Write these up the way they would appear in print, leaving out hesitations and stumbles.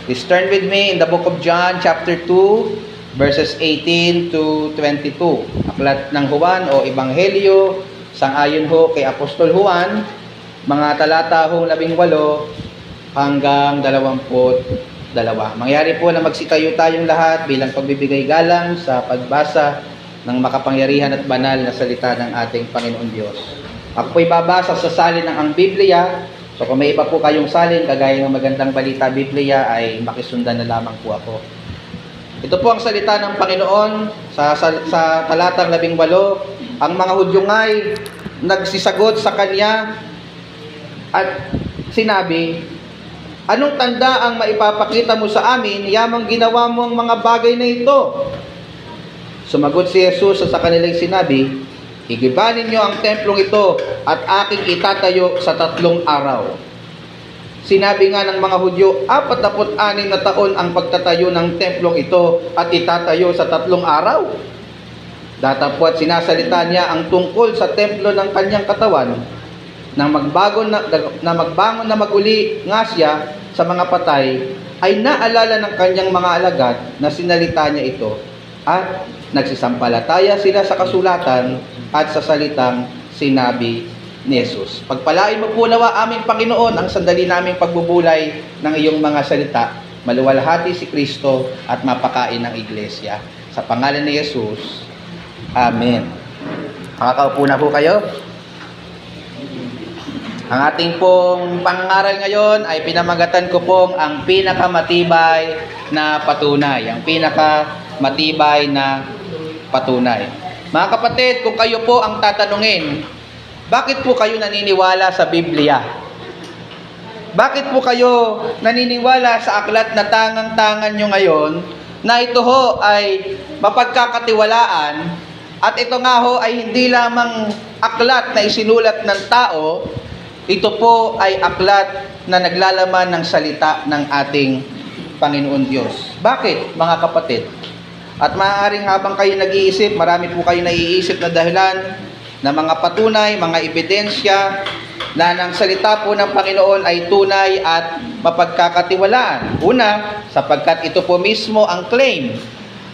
Please turn with me in the book of John, chapter 2, verses 18 to 22. Aklat ng Juan o Ebanghelyo, sangayon ho kay Apostol Juan, mga talata hong 18 hanggang 22. Mangyari po na magsitayo tayong lahat bilang pagbibigay galang sa pagbasa ng makapangyarihan at banal na salita ng ating Panginoon Diyos. Ako po'y babasa sa salin ng ang Biblia. So kung may iba po kayong salin, kagaya ng Magandang Balita Biblia, ay makisundan na lamang po ako. Ito po ang salita ng Panginoon sa talatang 18. Ang mga Hudyo nga'y nagsisagot sa Kanya at sinabi, "Anong tanda ang maipapakita mo sa amin, yamang ginawa mo ang mga bagay na ito?" Sumagot si Jesus sa kanilang sinabi, "Igibanin niyo ang templong ito at aking itatayo sa 3 araw." Sinabi nga ng mga Hudyo, 46 na taon ang pagtatayo ng templong ito at itatayo sa 3 araw. Datapwat sinasalita niya ang tungkol sa templo ng kanyang katawan, na magbangon na maguli nga siya sa mga patay, ay naalala ng kanyang mga alagad na sinalita niya ito, at nagsisampalataya sila sa kasulatan at sa salitang sinabi ni Jesus. Pagpalain mo po nawa aming Panginoon ang sandali naming pagbubulay ng iyong mga salita. Maluwalhati si Kristo at mapakain ng iglesia. Sa pangalan ni Jesus, Amen. Makakaupo na po kayo. Ang ating pong pangangaral ngayon ay pinamagatan ko pong ang pinakamatibay na patunay. Ang pinakamatibay na patunay. Mga kapatid, kung kayo po ang tatanungin, bakit po kayo naniniwala sa Biblia? Bakit po kayo naniniwala sa aklat na tangang-tangan nyo ngayon na ito ho ay mapagkakatiwalaan at ito nga ho ay hindi lamang aklat na isinulat ng tao, ito po ay aklat na naglalaman ng salita ng ating Panginoon Diyos. Bakit, mga kapatid? At maaaring habang kayo nag-iisip, marami po kayo naiisip na dahilan na mga patunay, mga ebidensya na ng salita po ng Panginoon ay tunay at mapagkakatiwalaan. Una, sapagkat ito po mismo ang claim.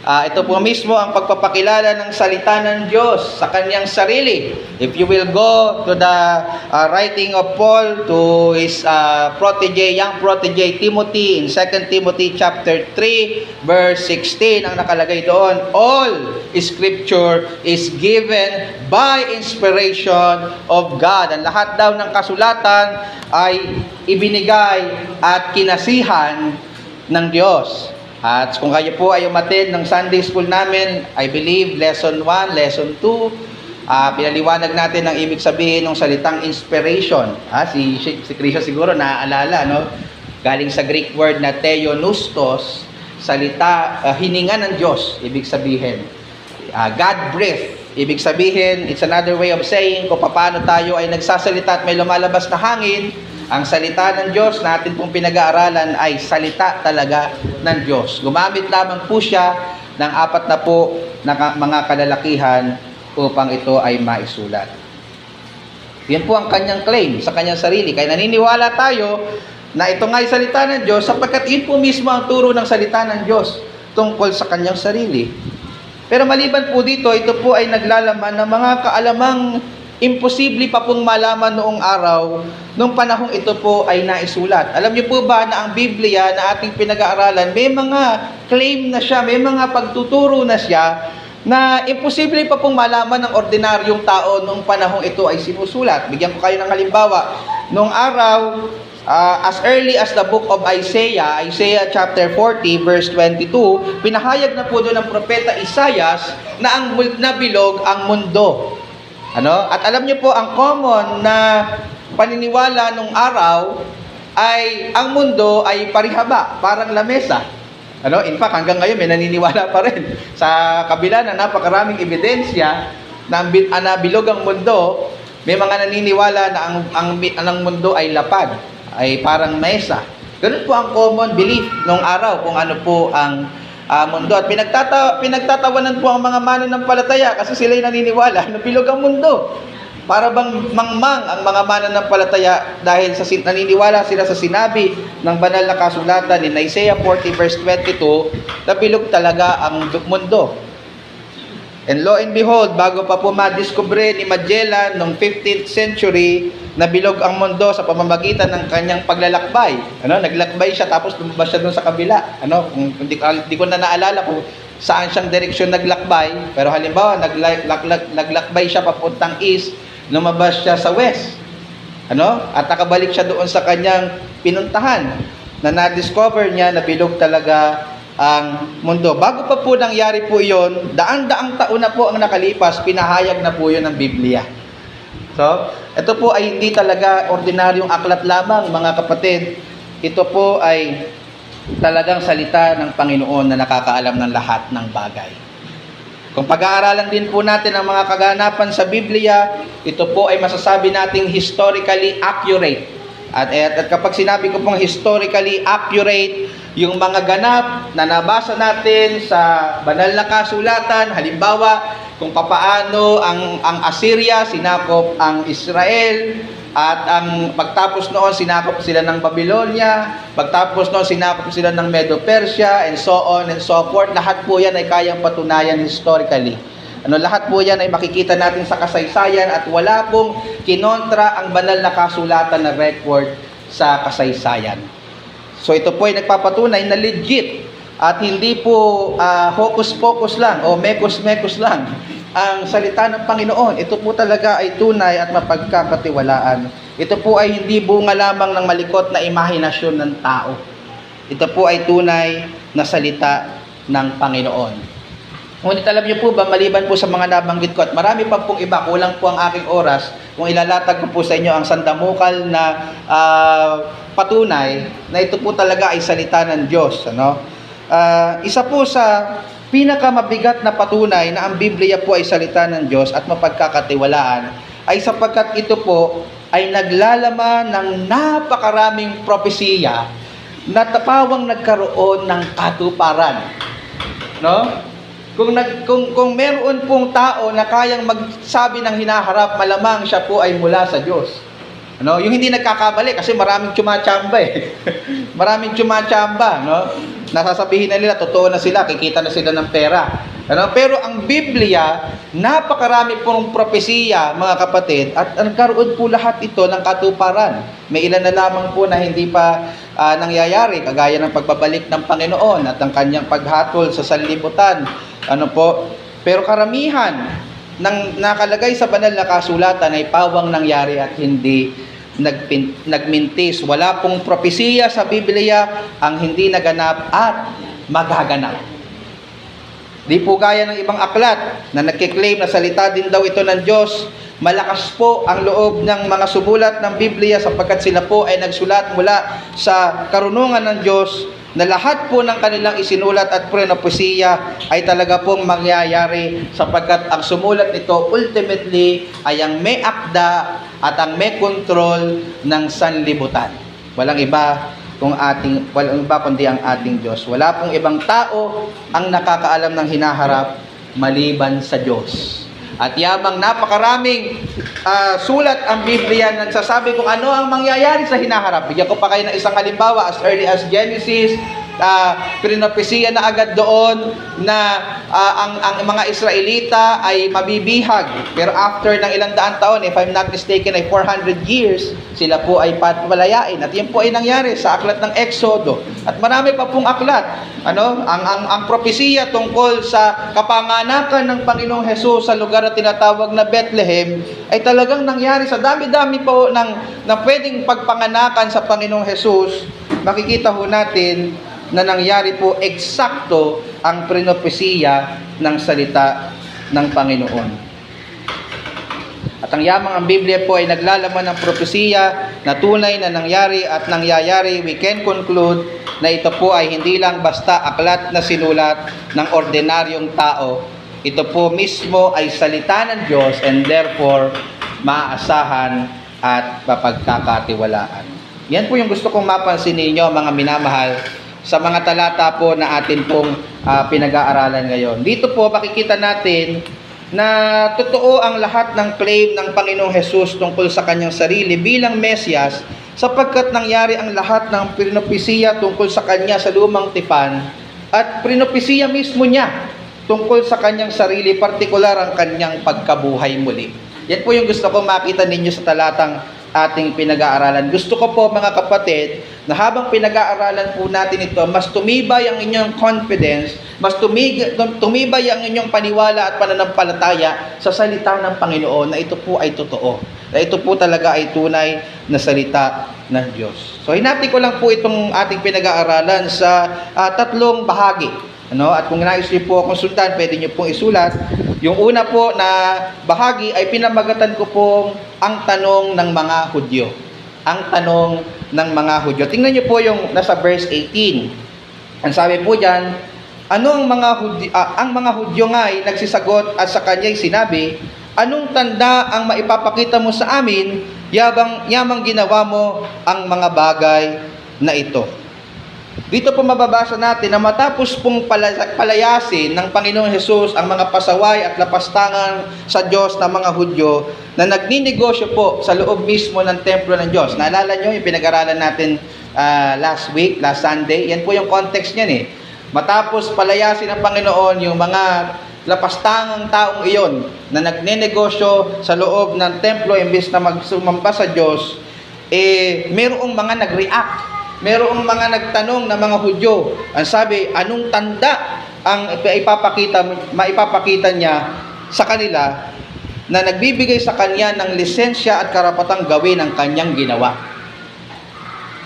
Ito po mismo ang pagpapakilala ng salita ng Diyos sa kanyang sarili. If you will go to the writing of Paul to his young protege Timothy in 2 Timothy chapter 3 verse 16, ang nakalagay doon, all Scripture is given by inspiration of God. Ang lahat daw ng kasulatan ay ibinigay at kinasihan ng Diyos. At kung kayo po ay umattend ng Sunday school namin, I believe lesson 1, lesson 2, pinaliwanag natin ang ibig sabihin ng salitang inspiration. Si Kristo siguro naaalala, no? Galing sa Greek word na theopneustos, salita, hininga ng Diyos, ibig sabihin. God breath, ibig sabihin, it's another way of saying kung paano tayo ay nagsasalita at may lumalabas na hangin. Ang salita ng Diyos na atin pong pinag-aaralan ay salita talaga ng Diyos. Gumamit lamang po siya ng 40 na mga kalalakihan upang ito ay maisulat. Yan po ang kanyang claim sa kanyang sarili. Kaya naniniwala tayo na ito nga ay salita ng Diyos sapagkat yun po mismo ang turo ng salita ng Diyos tungkol sa kanyang sarili. Pero maliban po dito, ito po ay naglalaman ng mga kaalamang imposible pa pong malaman noong araw, nung panahong ito po ay naisulat. Alam niyo po ba na ang Biblia na ating pinag-aaralan, may mga claim na siya, may mga pagtuturo na siya, na imposible pa pong malaman ng ordinaryong tao nung panahong ito ay sinusulat. Bigyan ko kayo ng halimbawa. Noong araw, as early as the book of Isaiah chapter 40 verse 22, pinahayag na po doon ng propeta Isaias na bilog ang mundo. At alam niyo po, ang common na paniniwala nung araw ay ang mundo ay parihaba, parang lamesa. In fact, hanggang ngayon may naniniwala pa rin. Sa kabila na napakaraming ebidensya na bilog ang mundo, may mga naniniwala na ang mundo ay lapad, ay parang mesa. Ganun po ang common belief nung araw kung ano po ang mundo. At pinagtatawanan po ang mga mananampalataya kasi sila'y naniniwala na bilog ang mundo. Para bang mangmang ang mga mananampalataya dahil naniniwala sila sa sinabi ng banal na kasulatan in Isaiah 40 verse 22 na bilog talaga ang mundo. And lo and behold, bago pa po madiskubre ni Magellan noong 15th century na bilog ang mundo sa pamamagitan ng kanyang paglalakbay. Naglakbay siya tapos lumabas siya doon sa kabila. Hindi ko na naalala kung saan siyang direksyon naglakbay, pero halimbawa naglakbay siya papuntang east, lumabas siya sa west. At nakabalik siya doon sa kanyang pinuntahan na na-discover niya na bilog talaga ang mundo. Bago pa po nangyari po iyon, daang-daang taon na po ang nakalipas, pinahayag na po yun ng Biblia. So, ito po ay hindi talaga ordinaryong aklat lamang, mga kapatid. Ito po ay talagang salita ng Panginoon na nakakaalam ng lahat ng bagay. Kung pag-aaralan din po natin ang mga kaganapan sa Biblia, ito po ay masasabi nating historically accurate. At kapag sinabi ko pong historically accurate, yung mga ganap na nabasa natin sa banal na kasulatan, halimbawa kung papaano ang Assyria sinakop ang Israel, at ang pagtapos noon sinakop sila ng Babylonia, pagtapos noon sinakop sila ng Medo-Persia, and so on and so forth. Lahat po yan ay kayang patunayan historically. Lahat po yan ay makikita natin sa kasaysayan at wala pong kinontra ang banal na kasulatan na record sa kasaysayan. So ito po ay nagpapatunay na legit at hindi po hocus-pocus lang o mekos-mekos lang ang salita ng Panginoon. Ito po talaga ay tunay at mapagkakatiwalaan. Ito po ay hindi bunga lamang ng malikot na imahinasyon ng tao. Ito po ay tunay na salita ng Panginoon. Ngunit alam niyo po ba, maliban po sa mga nabanggit ko, at marami pa pong iba, kulang po ang aking oras, kung ilalatag ko po sa inyo ang sandamukal na patunay na ito po talaga ay salita ng Diyos. Isa po sa pinakamabigat na patunay na ang Biblia po ay salita ng Diyos at mapagkakatiwalaan ay sapagkat ito po ay naglalaman ng napakaraming propesiya na tapawang nagkaroon ng katuparan. Kung meron pong tao na kayang magsabi ng hinaharap, malamang siya po ay mula sa Diyos. Yung hindi nagkakamali kasi maraming tsumatsamba maraming tsumatsamba, Nasasabihin na nila, totoo na sila, kikita na sila ng pera. Pero ang Biblia, napakarami pong propesiya, mga kapatid, at nagkaroon po lahat ito ng katuparan. May ilan na lamang po na hindi pa nangyayari, kagaya ng pagbabalik ng Panginoon at ang kanyang paghatol sa sanlibutan. Pero karamihan ng nakalagay sa banal na kasulatan ay pawang nangyari at hindi nagmintis. Wala pong propesiya sa Biblia ang hindi naganap at magaganap. Di po gaya ng ibang aklat na nagkiklaim na salita din daw ito ng Diyos. Malakas po ang loob ng mga sumulat ng Biblia sapagkat sila po ay nagsulat mula sa karunungan ng Diyos na lahat po ng kanilang isinulat at propesiya ay talaga pong mangyayari sapagkat ang sumulat nito ultimately ay ang may akda at ang may control ng sanlibutan. Walang iba kundi ang ating Diyos. Wala pong ibang tao ang nakakaalam ng hinaharap maliban sa Diyos. At yamang napakaraming sulat ang Biblia na nagsasabi kung ano ang mangyayari sa hinaharap. Bigyan ko pa kayo ng isang halimbawa, as early as Genesis, pinapisiya na agad doon na ang mga Israelita ay mabibihag. Pero after ng ilang daan taon, if I'm not mistaken, ay 400 years, sila po ay patwalayain. At yan po ay nangyari sa aklat ng Exodo. At marami pa pong aklat. Ang propesiya tungkol sa kapanganakan ng Panginoong Hesus sa lugar na tinatawag na Bethlehem ay talagang nangyari sa dami-dami po na pwedeng pagpanganakan sa Panginoong Hesus. Makikita ho natin na nangyari po eksakto ang propesiya ng salita ng Panginoon. At ang yamang ang Biblia po ay naglalaman ng propesiya na tunay na nangyari at nangyayari, we can conclude na ito po ay hindi lang basta aklat na sinulat ng ordinaryong tao. Ito po mismo ay salita ng Diyos and therefore maaasahan at mapagkakatiwalaan. Yan po yung gusto kong mapansin ninyo, mga minamahal, sa mga talata po na atin pong pinag-aaralan ngayon. Dito po makikita natin na totoo ang lahat ng claim ng Panginoong Hesus tungkol sa kanyang sarili bilang Mesyas, sapagkat nangyari ang lahat ng pinopesiya tungkol sa kanya sa lumang tipan at pinopesiya mismo niya tungkol sa kanyang sarili, partikular ang kanyang pagkabuhay muli. Yan po yung gusto kong makita ninyo sa talatang ating pinag-aaralan. Gusto ko po mga kapatid na habang pinag-aaralan po natin ito, mas tumibay ang inyong confidence, mas tumibay ang inyong paniwala at pananampalataya sa salita ng Panginoon na ito po ay totoo. Na ito po talaga ay tunay na salita ng Diyos. So hinati ko lang po itong ating pinag-aaralan sa tatlong bahagi. At kung nais niyo po akong sundan, pwede niyo pong isulat. Yung una po na bahagi ay pinamagatan ko pong ang tanong ng mga Hudyo. Ang tanong ng mga Hudyo. Tingnan niyo po yung nasa verse 18. Ang sabi po diyan, ang mga Hudyo nga ay nagsisagot at sa kanya'y sinabi, anong tanda ang maipapakita mo sa amin, yamang ginawa mo ang mga bagay na ito. Dito po mababasa natin na matapos pong palayasin ng Panginoong Hesus ang mga pasaway at lapastangan sa Diyos ng mga Hudyo na nagninegosyo po sa loob mismo ng templo ng Diyos. Naalala nyo yung pinag-aralan natin last Sunday? Yan po yung context niyan eh. Matapos palayasin ng Panginoon yung mga lapastangang taong iyon na nagninegosyo sa loob ng templo imbes na magsumamba sa Diyos, mayroong mga nag-react. Merong mga nagtanong na mga Hudyo. Ang sabi, anong tanda ang maipapakita niya sa kanila na nagbibigay sa kanya ng lisensya at karapatang gawin ang kanyang ginawa?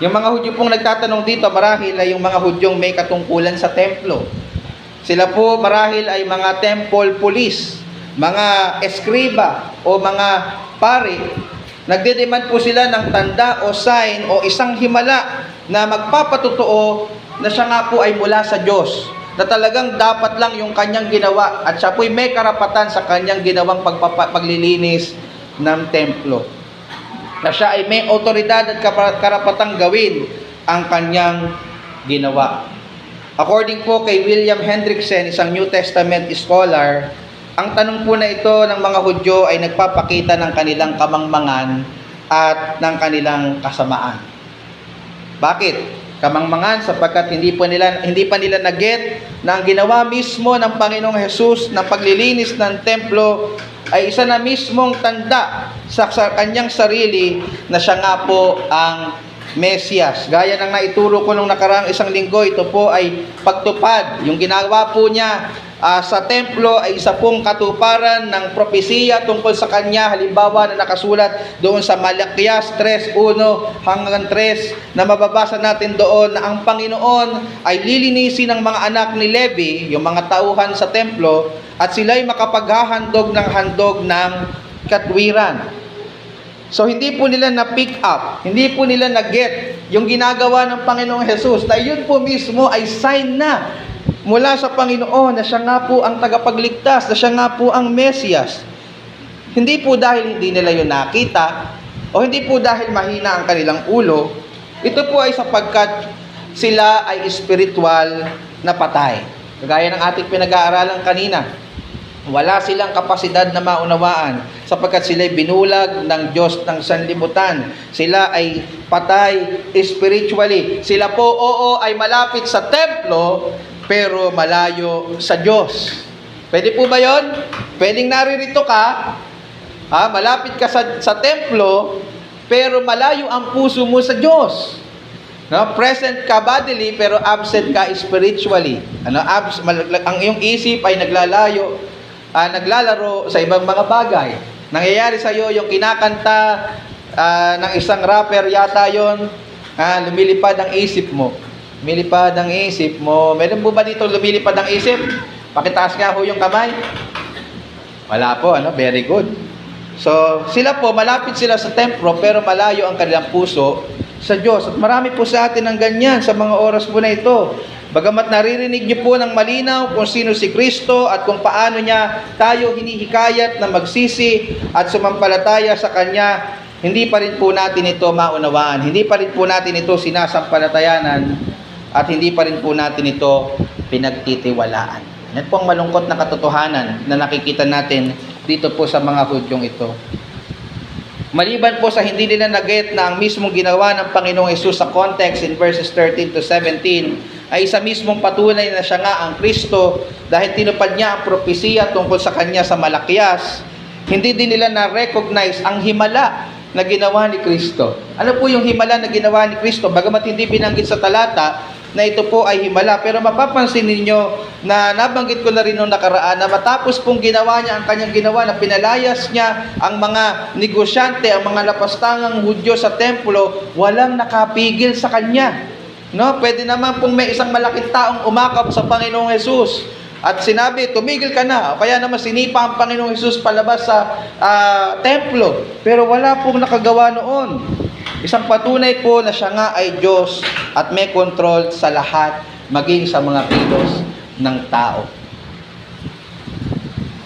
Yung mga Hudyo pong nagtatanong dito, marahil ay yung mga Hudyong may katungkulan sa templo. Sila po marahil ay mga temple police, mga eskriba o mga pari. Nagdedemand po sila ng tanda o sign o isang himala na magpapatotoo na siya nga po ay mula sa Diyos, na talagang dapat lang yung kanyang ginawa at siya po ay may karapatan sa kanyang ginawang paglilinis ng templo, na siya ay may otoridad at karapatang gawin ang kanyang ginawa. According po kay William Hendrickson, isang New Testament scholar, ang tanong po na ito ng mga Hudyo ay nagpapakita ng kanilang kamangmangan at ng kanilang kasamaan. Bakit? Kamangmangan sapagkat hindi pa nila na-get na ang ginawa mismo ng Panginoong Hesus ng paglilinis ng templo ay isa na mismong tanda sa kanyang sarili na siya nga po ang Mesyas. Gaya ng naituro ko nung nakaraang isang linggo, ito po ay pagtupad. Yung ginawa po niya sa templo ay isa pong katuparan ng propesiya tungkol sa kanya. Halimbawa na nakasulat doon sa Malakias 3:1 hanggang 3 na mababasa natin doon na ang Panginoon ay lilinisin ng mga anak ni Levi, yung mga tauhan sa templo, at sila'y makapaghahandog ng handog ng katwiran. So hindi po nila na-pick up, hindi po nila na-get yung ginagawa ng Panginoong Hesus, na yun po mismo ay sign na mula sa Panginoon na siya nga po ang tagapagligtas, na siya nga po ang Mesyas. Hindi po dahil hindi nila yun nakita, o hindi po dahil mahina ang kanilang ulo, ito po ay sapagkat sila ay spiritual na patay. Kagaya ng ating pinag-aaralan kanina, wala silang kapasidad na maunawaan sapagkat sila'y binulag ng Diyos ng sanlibutan. Sila ay patay spiritually. Sila po, ay malapit sa templo, pero malayo sa Diyos. Pwede po ba yun? Pwedeng naririto ka, malapit ka sa templo, pero malayo ang puso mo sa Diyos. No? Present ka bodily, pero absent ka spiritually. Ang iyong isip ay naglalaro sa ibang mga bagay. Nangyayari sa iyo yung kinakanta ng isang rapper yata yon, lumilipad ang isip mo. Lumilipad ang isip mo. Meron po ba dito lumilipad ang isip? Pakitaas nga ho yung kamay. Wala po, very good. So, sila po, malapit sila sa templo, pero malayo ang kanilang puso sa Diyos. At marami po sa atin ang ganyan sa mga oras po na ito. Bagamat naririnig niyo po ng malinaw kung sino si Kristo at kung paano niya tayo hinihikayat na magsisi at sumampalataya sa Kanya, hindi pa rin po natin ito maunawaan. Hindi pa rin po natin ito sinasampalatayanan at hindi pa rin po natin ito pinagtitiwalaan. Yan po ang malungkot na katotohanan na nakikita natin dito po sa mga Hudyong ito. Maliban po sa hindi nila na-get na ang mismong ginawa ng Panginoong Hesus sa context in verses 13 to 17 ay isa mismong patunay na siya nga ang Kristo dahil tinupad niya ang propesiya tungkol sa Kanya sa Malakias, hindi din nila na-recognize ang himala na ginawa ni Kristo. Ano po yung himala na ginawa ni Kristo? Bagamat hindi binanggit sa talata na ito po ay himala, pero mapapansin ninyo na nabanggit ko na rin noong nakaraan na matapos pong ginawa niya ang kanyang ginawa na pinalayas niya ang mga negosyante, ang mga lapastangang Hudyo sa templo, walang nakapigil sa kanya. No, pwede naman pong may isang malaking taong umakap sa Panginoong Hesus at sinabi, tumigil ka na. O kaya naman sinipa ang Panginoong Hesus palabas sa templo, pero wala pong nakagawa noon. Isang patunay po na siya nga ay Diyos at may control sa lahat, maging sa mga kilos ng tao.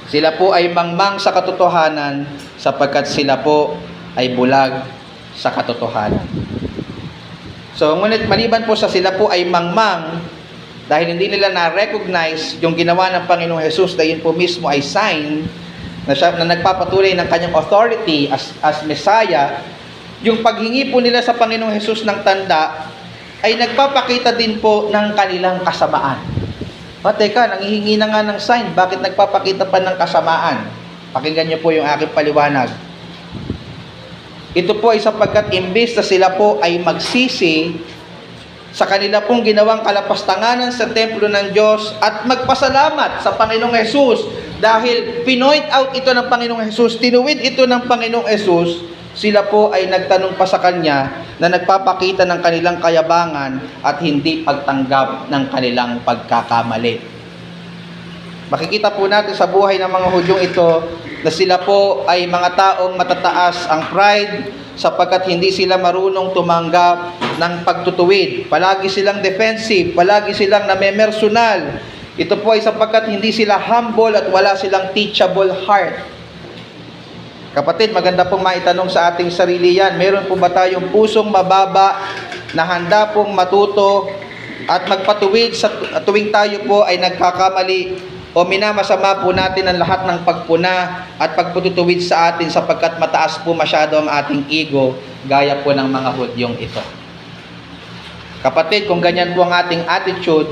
Sila po ay mangmang sa katotohanan sapagkat sila po ay bulag sa katotohanan. So, ngunit maliban po sa sila po ay mangmang, dahil hindi nila na-recognize yung ginawa ng Panginoong Hesus, dahil yun po mismo ay sign na, siya, na nagpapatuloy ng kanyang authority as Messiah. Yung paghingi po nila sa Panginoong Hesus ng tanda ay nagpapakita din po ng kanilang kasamaan. Teka, nanghihingi na nga ng sign, bakit nagpapakita pa ng kasamaan? Pakinggan niyo po yung aking paliwanag. Ito po ay sapagkat imbes na sila po ay magsisi sa kanila pong ginawang kalapastanganan sa templo ng Diyos at magpasalamat sa Panginoong Hesus dahil pinoint out ito ng Panginoong Hesus, tinuwid ito ng Panginoong Hesus, sila po ay nagtanong pa sa Kanya na nagpapakita ng kanilang kayabangan at hindi pagtanggap ng kanilang pagkakamali. Makikita po natin sa buhay ng mga Hudyong ito na sila po ay mga taong matataas ang pride sapagkat hindi sila marunong tumanggap ng pagtutuwid. Palagi silang defensive, palagi silang namemersonal. Ito po ay sapagkat hindi sila humble at wala silang teachable heart. Kapatid, maganda pong maitanong sa ating sarili yan. Meron po ba tayong pusong mababa na handa pong matuto at magpatuwid sa tuwing tayo po ay nagkakamali o minamasama po natin ang lahat ng pagpuna at pagpututuwid sa atin sapagkat mataas po masyado ang ating ego gaya po ng mga Hudyong ito. Kapatid, kung ganyan po ang ating attitude,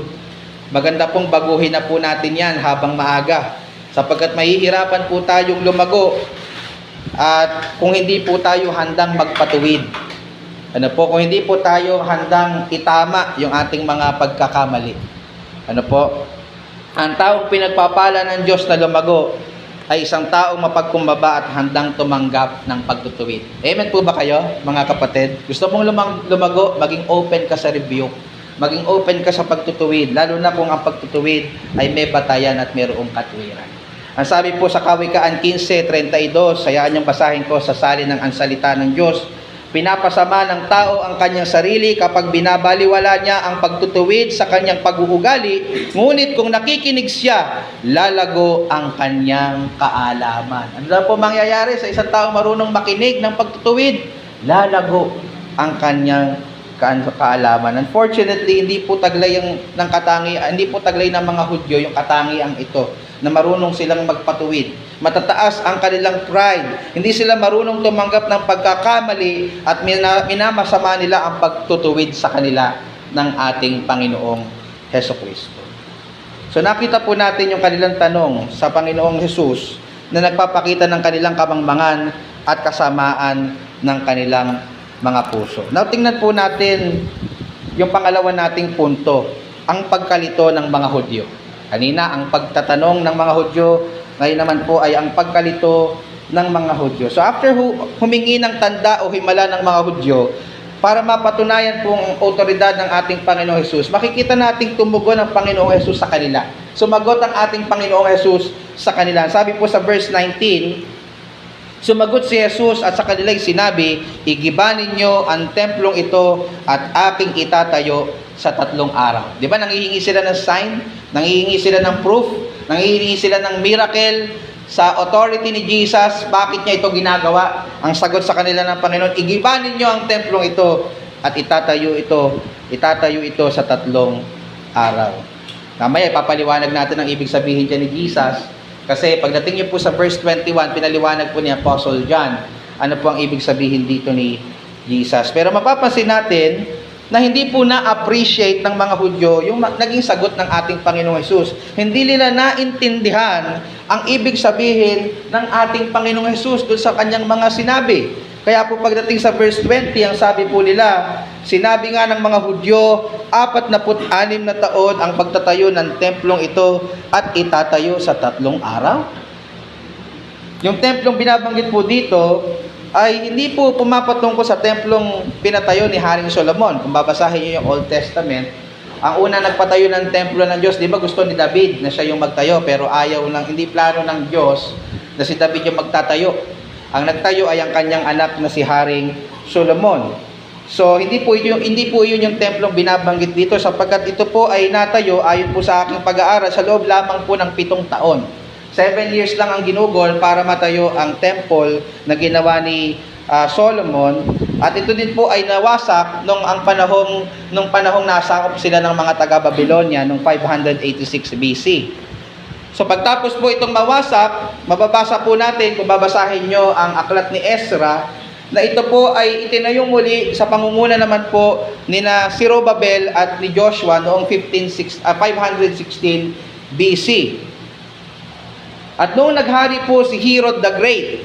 maganda pong baguhin na po natin yan habang maaga sapagkat mahihirapan po tayong lumago at kung hindi po tayo handang magpatuwid. Ano po, kung hindi po tayo handang itama yung ating mga pagkakamali. Ano po? Ang taong pinagpapala ng Diyos na lumago ay isang taong mapagkumbaba at handang tumanggap ng pagtutuwid. Amen po ba kayo, mga kapatid? Gusto mong lumago, maging open ka sa rebuke. Maging open ka sa pagtutuwid, lalo na kung ang pagtutuwid ay may batayan at mayroong katwiran. Ang sabi po sa Kawikaan 15:32, sayaan niyong basahin ko sa salin ng ansalita ng Diyos, pinapasama ng tao ang kanyang sarili kapag binabaliwala niya ang pagtutuwid sa kanyang pag-uugali, ngunit kung nakikinig siya, lalago ang kanyang kaalaman. Ano lang po mangyayari sa isang tao marunong makinig ng pagtutuwid? Lalago ang kanyang kaalaman. Unfortunately, hindi po taglay ng katangian, hindi po taglay ng mga Hudyo yung katangian ito na marunong silang magpatuwid. Matataas ang kanilang pride. Hindi sila marunong tumanggap ng pagkakamali at minamasama nila ang pagtutuwid sa kanila ng ating Panginoong Hesukristo. So nakita po natin yung kanilang tanong sa Panginoong Hesus na nagpapakita ng kanilang kamangmangan at kasamaan ng kanilang mga puso. Now tingnan po natin yung pangalawa nating punto, ang pagkalito ng mga Hudyo. Kanina, ang pagtatanong ng mga Hudyo, ngayon naman po ay ang pagkalito ng mga Hudyo. So after humingi ng tanda o himala ng mga Hudyo, para mapatunayan po ang otoridad ng ating Panginoong Hesus, makikita nating tumugon ang Panginoong Hesus sa kanila. Sumagot ang ating Panginoong Hesus sa kanila. Sabi po sa verse 19, sumagot si Jesus at sa kanila'y sinabi, igiba ninyo ang templong ito at aking itatayo sa 3 araw. Di ba nanghihingi sila ng sign? Nanghihingi sila ng proof? Nanghihingi sila ng miracle sa authority ni Jesus? Bakit niya ito ginagawa? Ang sagot sa kanila ng Panginoon, igiba ninyo ang templong ito at itatayo ito sa 3 araw. Mamaya ipapaliwanag natin ang ibig sabihin dyan ni Jesus. Kasi pagdating niyo po sa verse 21, pinaliwanag po ni Apostle John ano po ang ibig sabihin dito ni Jesus. Pero mapapansin natin na hindi po na-appreciate ng mga Hudyo yung naging sagot ng ating Panginoong Hesus. Hindi nila naintindihan ang ibig sabihin ng ating Panginoong Hesus doon sa kanyang mga sinabi. Kaya po pagdating sa verse 20, ang sabi po nila, sinabi nga ng mga Hudyo, 46 na taon ang pagtatayo ng templong ito at itatayo sa 3 araw. Yung templong binabanggit po dito ay hindi po pumapatungkol sa templong pinatayo ni Haring Solomon. Kung babasahin niyo yung Old Testament, ang una nagpatayo ng templo ng Diyos, di ba gusto ni David na siya yung magtayo, pero ayaw lang, hindi plano ng Diyos na si David yung magtatayo. Ang nagtayo ay ang kanyang anak na si Haring Solomon. So hindi po yun yung templong binabanggit dito, sapagkat ito po ay natayo ayon po sa aking pag-aaral sa loob lamang po ng 7 taon. 7 years lang ang ginugol para matayo ang temple na ginawa ni Solomon, at ito din po ay nawasak nung panahong nasakop sila ng mga taga-Babylonia noong 586 BC. So pagtapos po itong mawasak, mababasa po natin kung babasahin nyo ang aklat ni Ezra, na ito po ay itinayong muli sa pangunguna naman po ni na Zerubbabel at ni Joshua noong 516 BC. At noong naghari po si Herod the Great,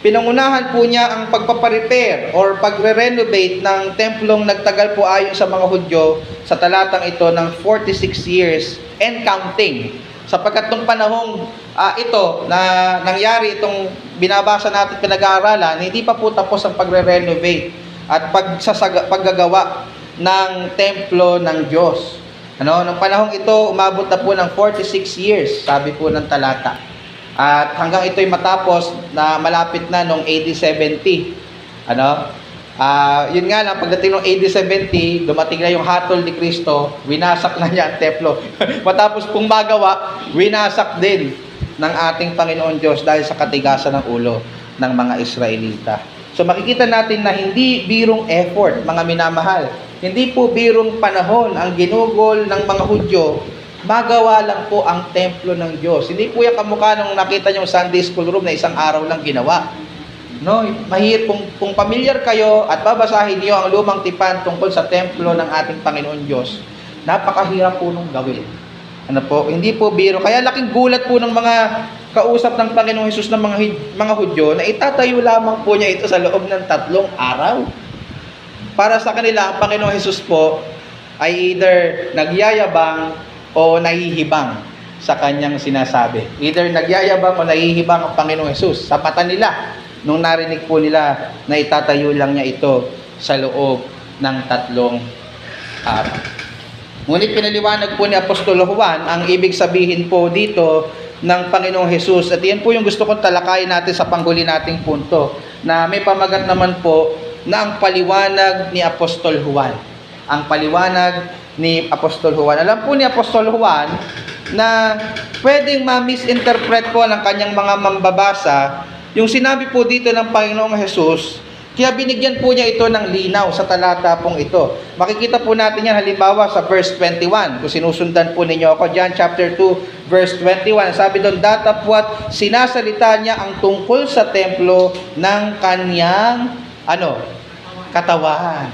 pinangunahan po niya ang pagpaparepair or pagre-renovate ng templong nagtagal po ayon sa mga Hudyo sa talatang ito ng 46 years and counting. Sapagkat nung panahong ito na nangyari itong binabasa natin pinag-aaralan, hindi pa po tapos ang pagre-renovate at paggagawa ng templo ng Diyos. Nung panahong ito, umabot na po ng 46 years, sabi po ng talata. At hanggang ito'y matapos na malapit na noong AD 70. Yun nga lang, pagdating ng AD 70, dumating na yung hatol ni Kristo, winasak na niya ang templo. Matapos pong magawa, winasak din ng ating Panginoon Diyos dahil sa katigasan ng ulo ng mga Israelita. So makikita natin na hindi birong effort, mga minamahal. Hindi po birong panahon ang ginugol ng mga Hudyo, magawa lang po ang templo ng Diyos. Hindi po yan kamukha nung nakita nyo Sunday school room na isang araw lang ginawa. No, mahirap kung familiar kayo at babasahin niyo ang lumang tipan tungkol sa templo ng ating Panginoon Diyos. Napakahirap po nung gawin. Hindi po biro. Kaya laking gulat po ng mga kausap ng Panginoong Hesus ng mga Hudyo na itatayo lamang po niya ito sa loob ng 3 araw. Para sa kanila, ang Panginoong Hesus po ay either nagyayabang o nahihibang sa kanyang sinasabi. Either nagyayabang o nahihibang ang Panginoong Hesus sa mata nila nung narinig po nila na itatayo lang niya ito sa loob ng 3 araw. Ngunit pinaliwanag po ni Apostol Juan ang ibig sabihin po dito ng Panginoong Hesus, at yan po yung gusto kong talakayin natin sa panghuli nating punto, na may pamagat naman po na ang paliwanag ni Apostol Juan. Ang paliwanag ni Apostol Juan. Alam po ni Apostol Juan na pwedeng ma-misinterpret po ng kanyang mga mambabasa yung sinabi po dito ng Panginoong Hesus, kaya binigyan po niya ito ng linaw sa talata pong ito. Makikita po natin yan halimbawa sa verse 21. Kung sinusundan po ninyo ako, John chapter 2, verse 21. Sabi doon, datapwat sinasalita niya ang tungkol sa templo ng kanyang katawan.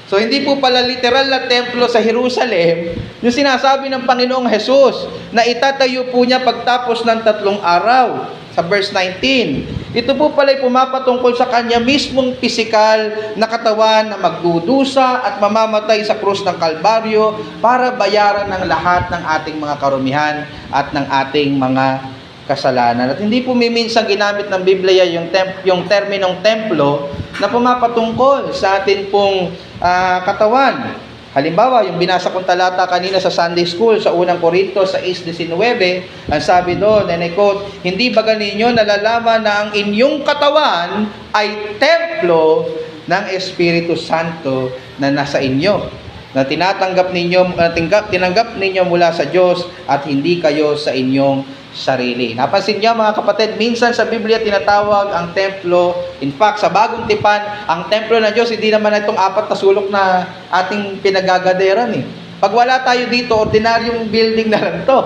So hindi po pala literal na templo sa Jerusalem yung sinasabi ng Panginoong Hesus na itatayo po niya pagtapos ng 3 araw. Sa verse 19, ito po pala ay pumapatungkol sa kanya mismong pisikal na katawan na magdudusa at mamamatay sa krus ng Kalbaryo para bayaran ng lahat ng ating mga karumihan at ng ating mga kasalanan. At hindi po minsan ginamit ng Biblia yung terminong templo na pumapatungkol sa atin pong katawan. Halimbawa, yung binasa kong talata kanina sa Sunday School sa unang Korinto 6:19, ang sabi doon, and I quote, hindi ba ninyo nalalaman na ang inyong katawan ay templo ng Espiritu Santo na nasa inyo, na tinanggap ninyo mula sa Diyos at hindi kayo sa inyong sarili. Napansin niyo mga kapatid, minsan sa Biblia tinatawag ang templo, in fact sa Bagong Tipan, ang templo ng Diyos hindi naman itong 4 na sulok na ating pinagagaderan Pag wala tayo dito, ordinaryong building na lang to.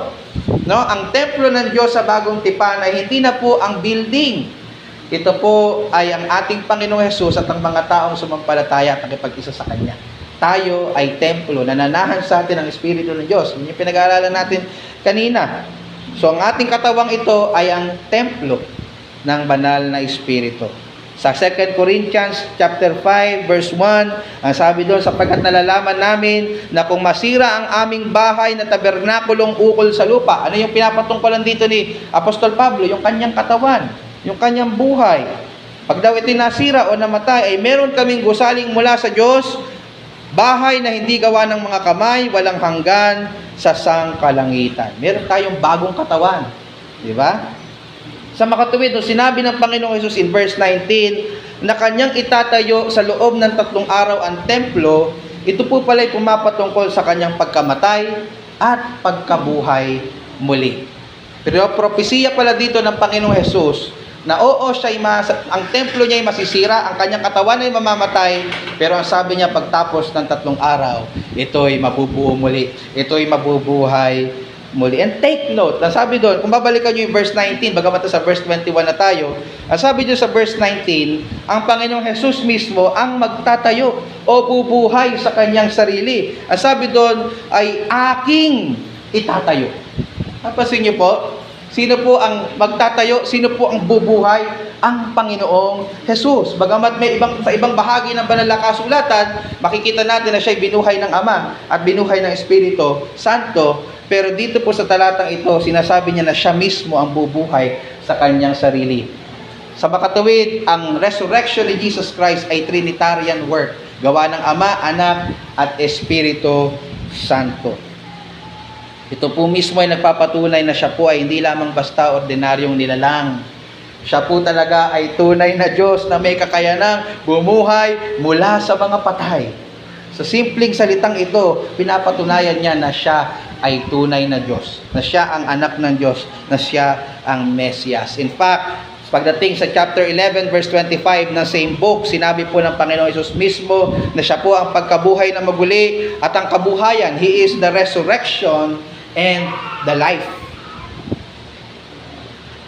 No? Ang templo ng Diyos sa Bagong Tipan ay hindi na po ang building. Ito po ay ang ating Panginoong Hesus at ang mga taong sumampalataya at nakipag-isa sa Kanya. Tayo ay templo, nananahan sa atin ang Espiritu ng Diyos. Yun yung pinag-aaralan natin kanina. So, ang ating katawang ito ay ang templo ng banal na Espiritu. Sa 2 Corinthians chapter 5 verse 1, ang sabi doon, sapagkat nalalaman namin na kung masira ang aming bahay na tabernakulong ukol sa lupa. Ano yung pinapatungkulan dito ni Apostol Pablo? Yung kanyang katawan, yung kanyang buhay. Pag daw ito'y nasira o namatay, ay meron kaming gusaling mula sa Diyos, bahay na hindi gawa ng mga kamay, walang hanggan sa sangkalangitan. Meron tayong bagong katawan. Di ba? Sa makatuwid, nung sinabi ng Panginoong Hesus in verse 19 na kanyang itatayo sa loob ng 3 araw ang templo, ito po pala'y pumapatungkol sa kanyang pagkamatay at pagkabuhay muli. Pero propesiya pala dito ng Panginoong Hesus na oo, ang templo niya ay masisira, ang kanyang katawan ay mamamatay, pero ang sabi niya pagtapos ng 3 araw, ito'y mabubuo muli, ito'y mabubuhay muli. And take note, ang sabi doon, kung babalikan nyo yung verse 19, bagamat sa verse 21 na tayo, ang sabi doon sa verse 19, ang Panginoong Hesus mismo ang magtatayo o bubuhay sa kanyang sarili. Ang sabi doon ay aking itatayo. Napansin nyo po, sino po ang magtatayo, sino po ang bubuhay? Ang Panginoong Hesus. Bagamat may sa ibang bahagi ng banal na kasulatan, makikita natin na siya'y binuhay ng Ama at binuhay ng Espiritu Santo. Pero dito po sa talatang ito, sinasabi niya na siya mismo ang bubuhay sa kanyang sarili. Sa makatuwid, ang resurrection ni Jesus Christ ay Trinitarian work. Gawa ng Ama, Anak, at Espiritu Santo. Ito po mismo ay nagpapatunay na siya po ay hindi lamang basta ordinaryong nilalang. Siya po talaga ay tunay na Diyos na may kakayanang bumuhay mula sa mga patay. Sa simpleng salitang ito, pinapatunayan niya na siya ay tunay na Diyos, na siya ang anak ng Diyos, na siya ang Mesias. In fact, pagdating sa chapter 11 verse 25 ng same book, sinabi po ng Panginoon Hesus mismo na siya po ang pagkabuhay na maguli at ang kabuhayan. He is the resurrection and the life.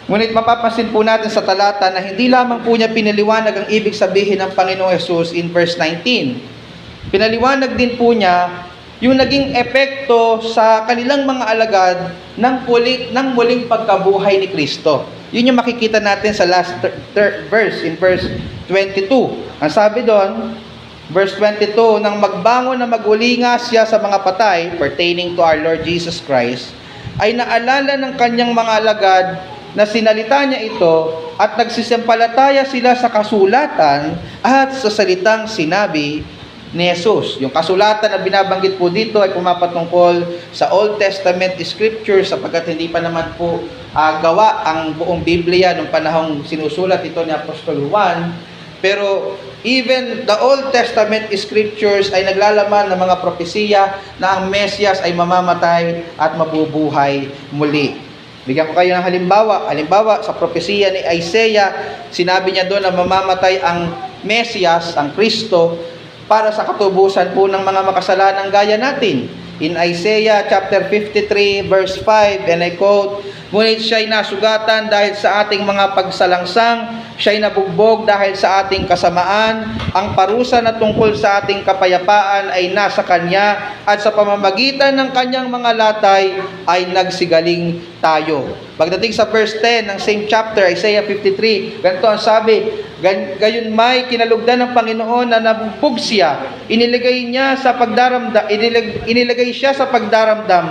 Ngunit mapapansin po natin sa talata na hindi lamang po niya pinaliwanag ang ibig sabihin ng Panginoong Hesus in verse 19. Pinaliwanag din po niya yung naging epekto sa kanilang mga alagad ng muling pagkabuhay ni Kristo. Yun yung makikita natin sa last verse, in verse 22. Ang sabi doon, verse 22, nang magbangon na maguli nga siya sa mga patay, pertaining to our Lord Jesus Christ, ay naalala ng kanyang mga alagad na sinalita niya ito at nagsisimpalataya sila sa kasulatan at sa salitang sinabi ni Jesus. Yung kasulatan na binabanggit po dito ay pumapatungkol sa Old Testament Scripture sapagkat hindi pa naman po gawa ang buong Biblia nung panahong sinusulat ito ni Apostol Juan. Pero even the Old Testament Scriptures ay naglalaman ng mga propesiya na ang Mesias ay mamamatay at mabubuhay muli. Bigyan ko kayo ng halimbawa. Halimbawa, sa propesiya ni Isaiah, sinabi niya doon na mamamatay ang Mesias, ang Kristo, para sa katubusan po ng mga makasalanang gaya natin. In Isaiah chapter 53 verse 5, and I quote, ngunit siya'y nasugatan dahil sa ating mga pagsalangsang, siya'y nabugbog dahil sa ating kasamaan, ang parusa na tungkol sa ating kapayapaan ay nasa Kanya, at sa pamamagitan ng Kanyang mga latay ay nagsigaling tayo. Pagdating sa verse 10 ng same chapter, Isaiah 53, ganito ang sabi, gayon may kinalugdan ng Panginoon na nabugbog siya, inilagay siya sa pagdaramdam,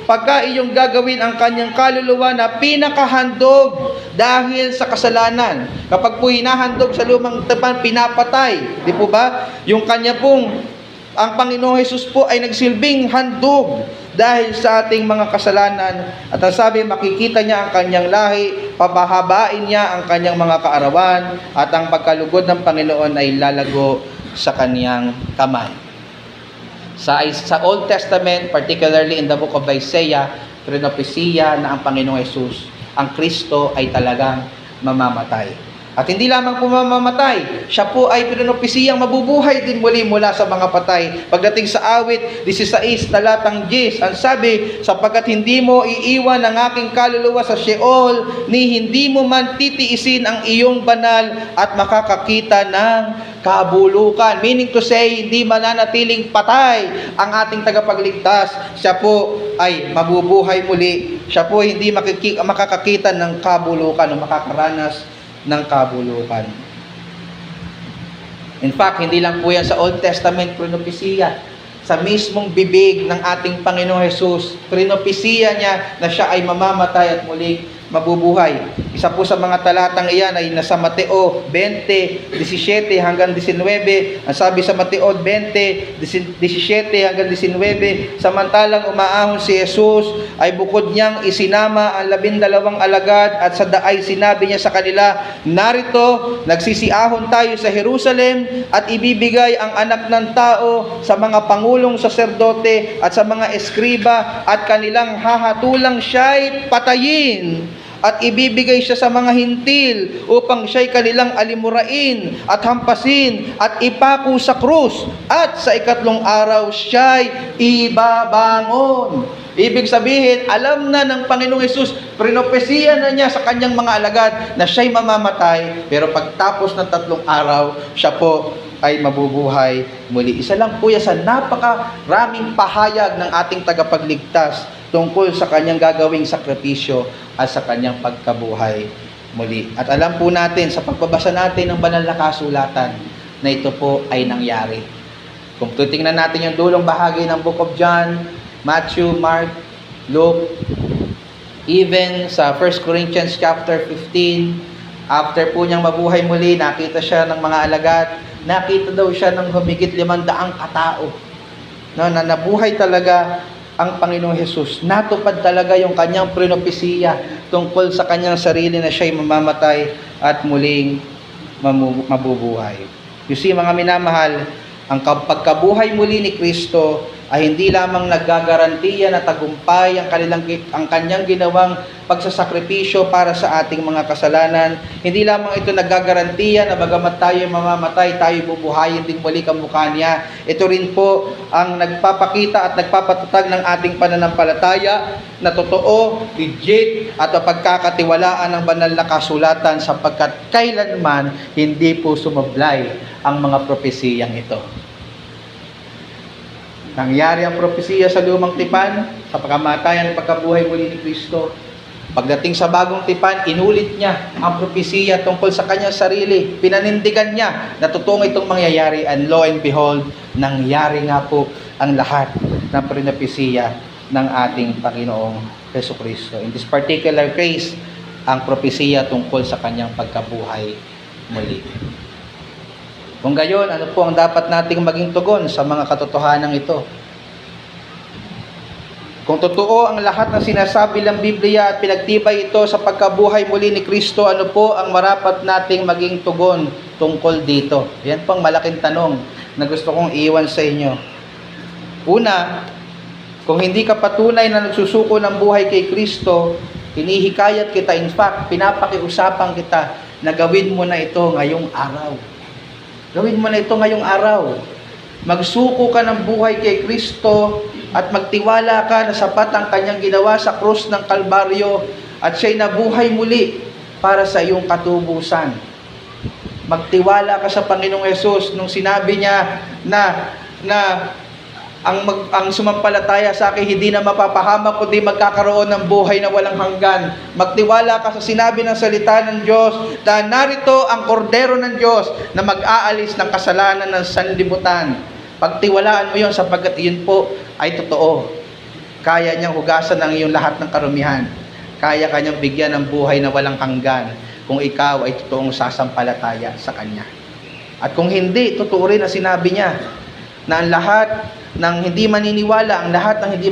pagka iyong gagawin ang kanyang kaluluwa na pinakahandog dahil sa kasalanan. Kapag po hinahandog sa lumang tapan, pinapatay. Di po ba? Yung kanya pong, ang Panginoong Hesus po ay nagsilbing handog dahil sa ating mga kasalanan. At ang sabi, makikita niya ang kanyang lahi, pabahabain niya ang kanyang mga kaarawan, at ang pagkalugod ng Panginoon ay lalago sa kanyang kamay. Sa Old Testament, particularly in the book of Isaiah, propesiya na ang Panginoong Hesus, ang Kristo ay talagang mamamatay. At hindi lamang po mamamatay, siya po ay pinopisiyang mabubuhay din muli mula sa mga patay. Pagdating sa awit 16, talatang 10, ang sabi, sapagkat hindi mo iiwan ang aking kaluluwa sa Sheol, ni hindi mo man titiisin ang iyong banal at makakakita ng kabulukan. Meaning to say, hindi mananatiling patay ang ating tagapagligtas. Siya po ay mabubuhay muli. Siya po hindi makakakita ng kabulukan o makakaranas ng kabulukan. In fact, hindi lang po yan sa Old Testament propesya. Sa mismong bibig ng ating Panginoong Hesus, propesya niya na siya ay mamamatay at muling mabubuhay. Isa po sa mga talatang iyan ay nasa Mateo 20:17 hanggang 19. Ang sabi sa Mateo 20:17 hanggang 19, samantalang umaahon si Jesus, ay bukod niyang isinama ang 12 alagad at sa daay sinabi niya sa kanila, narito, nagsisiahon tayo sa Jerusalem at ibibigay ang anak ng tao sa mga pangulong saserdote at sa mga eskriba at kanilang hahatulang siya'y patayin. At ibibigay siya sa mga hintil upang siya'y kanilang alimurain at hampasin at ipako sa krus at sa ikatlong araw siya'y ibabangon. Ibig sabihin, alam na ng Panginoong Hesus, propesya na niya sa kanyang mga alagad na siya'y mamamatay, pero pagtapos ng 3 araw, siya po ay mabubuhay muli. Isa lang po yan sa napakaraming pahayag ng ating tagapagligtas tungkol sa kanyang gagawing sakripisyo at sa kanyang pagkabuhay muli. At alam po natin sa pagbabasa natin ng banal na kasulatan na ito po ay nangyari. Kung titingnan natin yung dulong bahagi ng Book of John, Matthew, Mark, Luke, even sa 1 Corinthians chapter 15, after po niyang mabuhay muli, nakita siya ng mga alagad, nakita daw siya ng humigit 500 katao. No, na nabuhay talaga ang Panginoong Hesus. Natupad talaga yung kanyang propesya tungkol sa kanyang sarili na siya'y mamamatay at muling mabubuhay. You see, mga minamahal, ang pagkabuhay muli ni Kristo ay hindi lamang naggagarantiya na tagumpay ang kanyang ginawang pagsasakripisyo para sa ating mga kasalanan. Hindi lamang ito naggagarantiya na bagamat tayo mamamatay, tayo bubuhayin din muli kamukha niya. Ito rin po ang nagpapakita at nagpapatatag ng ating pananampalataya na totoo, legit, at pagkakatiwalaan ng banal na kasulatan sapagkat kailanman hindi po sumablay ang mga propesiyang ito. Nangyari ang propesiya sa lumang tipan, sa pagkamatayan at pagkabuhay muli ni Kristo. Pagdating sa bagong tipan, inulit niya ang propesiya tungkol sa kanyang sarili. Pinanindigan niya na totoong itong mangyayari, and lo and behold, nangyari nga po ang lahat ng propesiya ng ating Panginoong Jesucristo. In this particular case, ang propesiya tungkol sa kanyang pagkabuhay muli. Kung gayon, ano po ang dapat nating maging tugon sa mga katotohanan ito? Kung totoo ang lahat ng sinasabi ng Biblia at pinagtibay ito sa pagkabuhay muli ni Kristo, ano po ang marapat nating maging tugon tungkol dito? Yan po ang malaking tanong na gusto kong iwan sa inyo. Una, kung hindi ka patunay na nagsusuko ng buhay kay Kristo, hinihikayat kita, in fact, pinapakiusapan kita na gawin mo na ito ngayong araw. Gawin mo na ito ngayong araw. Magsuko ka ng buhay kay Kristo at magtiwala ka na sapat ang kanyang ginawa sa krus ng Kalbaryo at siya'y nabuhay muli para sa iyong katubusan. Magtiwala ka sa Panginoong Hesus nung sinabi niya na ang sumampalataya sa akin hindi na mapapahamak kundi magkakaroon ng buhay na walang hanggan. Magtiwala ka sa sinabi ng salita ng Diyos na narito ang kordero ng Diyos na mag-aalis ng kasalanan ng sanlibutan. Pagtiwalaan mo yun sapagkat yun po ay totoo. Kaya niyang hugasan ang iyong lahat ng karumihan. Kaya kanyang bigyan ng buhay na walang hanggan kung ikaw ay totoong sasampalataya sa Kanya. At kung hindi, totoo rin na sinabi niya na ang lahat ng hindi maniniwala, ang lahat ng hindi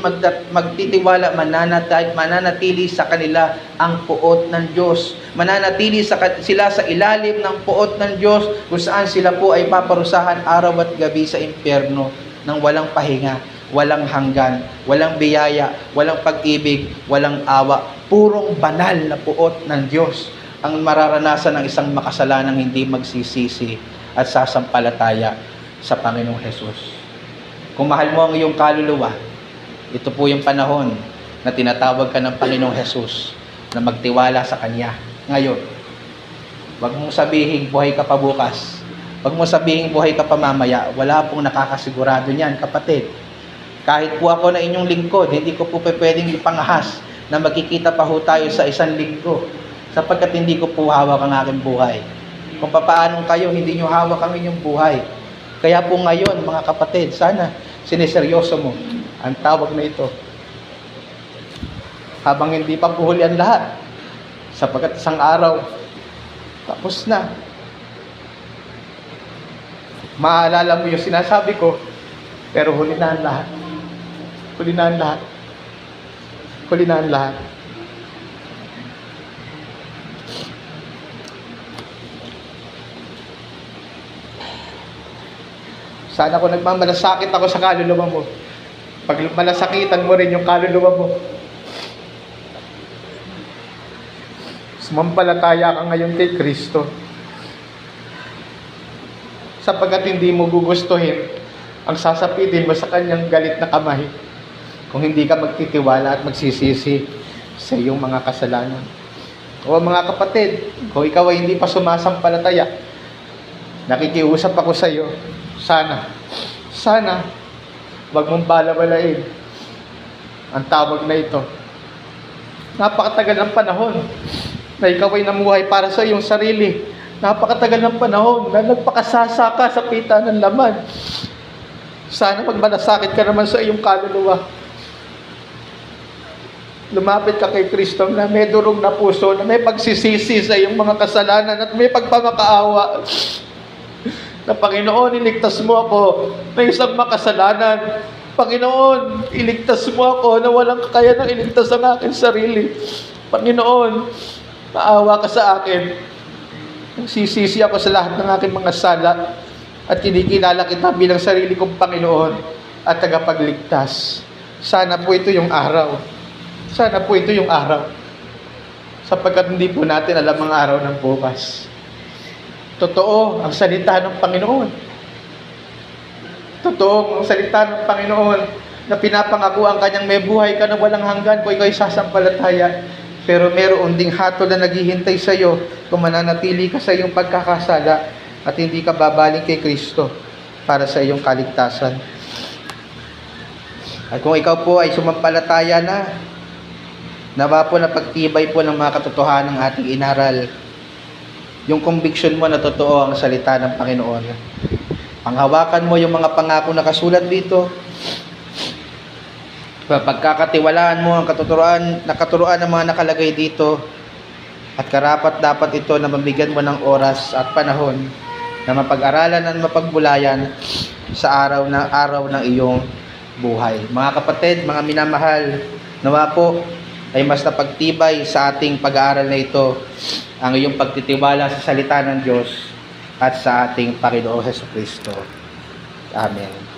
magtitiwala, mananatili sa kanila ang puot ng Diyos. Mananatili sila sa ilalim ng puot ng Diyos kung saan sila po ay paparusahan araw at gabi sa impyerno ng walang pahinga, walang hanggan, walang biyaya, walang pag-ibig, walang awa. Purong banal na puot ng Diyos ang mararanasan ng isang makasalanang hindi magsisisi at sasampalataya sa Panginoong Hesus. Kung mahal mo ang iyong kaluluwa, ito po yung panahon na tinatawag ka ng Panginoong Hesus na magtiwala sa Kanya ngayon. Huwag mong sabihin buhay ka pa bukas. Huwag mong sabihin buhay ka pa mamaya. Wala pong nakakasigurado niyan, kapatid. Kahit po ako na inyong lingkod, hindi ko po pwedeng ipangahas na magkikita pa ho tayo sa isang linggo, sapagkat hindi ko po hawak ang aking buhay. Kung papaanong kayo, hindi nyo hawak ang inyong buhay. Kaya po ngayon, mga kapatid, sana sineseryoso mo ang tawag na ito. Habang hindi pa puhuli ang lahat, sapagkat isang araw, tapos na. Maalala mo yung sinasabi ko, pero huli na ang lahat. Huli na ang lahat. Huli na ang lahat. Sana kung nagmamalasakit ako sa kaluluwa mo, pag malasakitan mo rin yung kaluluwa mo, sumampalataya ka ngayon kay Kristo, sapagkat hindi mo gugustuhin ang sasapitin mo sa Kanyang galit na kamay kung hindi ka magtitiwala at magsisisi sa iyong mga kasalanan. O mga kapatid, kung ikaw ay hindi pa sumasampalataya, nakikiusap ako sa iyo, sana, wag mong balawalain ang tawag na ito. Napakatagal ng panahon na ikaw ay namuhay para sa iyong sarili. Napakatagal ng panahon na nagpakasasa ka sa pita ng laman. Sana magmalasakit ka naman sa iyong kaluluwa. Lumapit ka kay Kristo na may durog na puso, na may pagsisisi sa iyong mga kasalanan at may pagpamakaawa. Na Panginoon, iligtas mo ako na isang makasalanan. Panginoon, iligtas mo ako na walang kakayanang iligtas ang aking sarili. Panginoon, maawa ka sa akin. Nagsisisi ako sa lahat ng aking mga sala at kinikilala kita bilang sarili kong Panginoon at tagapagligtas. Sana po ito yung araw. Sana po ito yung araw. Sapagkat hindi po natin alam ang araw ng bukas. Totoo ang salita ng Panginoon. Totoo ang salita ng Panginoon na pinapangako ang Kanyang may buhay ka na walang hanggan kung ikaw'y sasampalataya. Pero meron ding hatol na naghihintay sa iyo kung mananatili ka sa iyong pagkakasala at hindi ka babalik kay Kristo para sa iyong kaligtasan. At kung ikaw po ay sumampalataya na, nawa po na pagtibay po ng mga katotohanan ng ating inaral, yung conviction mo na totoo ang salita ng Panginoon. Panghawakan mo yung mga pangako na kasulat dito. Pagkakatiwalaan mo ang katuruan ng mga nakalagay dito, at karapat dapat ito na mabigyan mo ng oras at panahon na mapag-aralan at mapagbulayan sa araw ng iyong buhay. Mga kapatid, mga minamahal, nawa po ay mas napagtibay sa ating pag-aaral na ito ang iyong pagtitiwala sa salita ng Diyos at sa ating Panginoong Hesukristo. Amen.